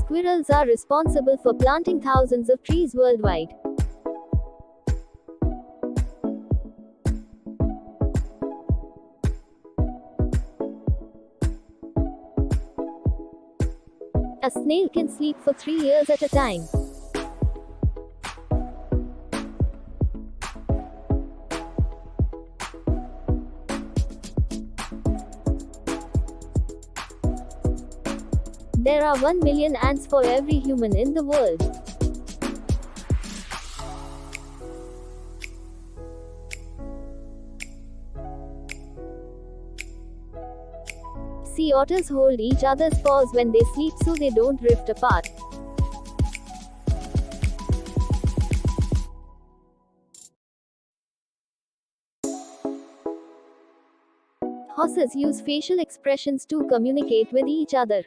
Squirrels are responsible for planting thousands of trees worldwide. A snail can sleep for 3 years at a time. There are 1 million ants for every human in the world. Sea otters hold each other's paws when they sleep so they don't drift apart. Horses use facial expressions to communicate with each other.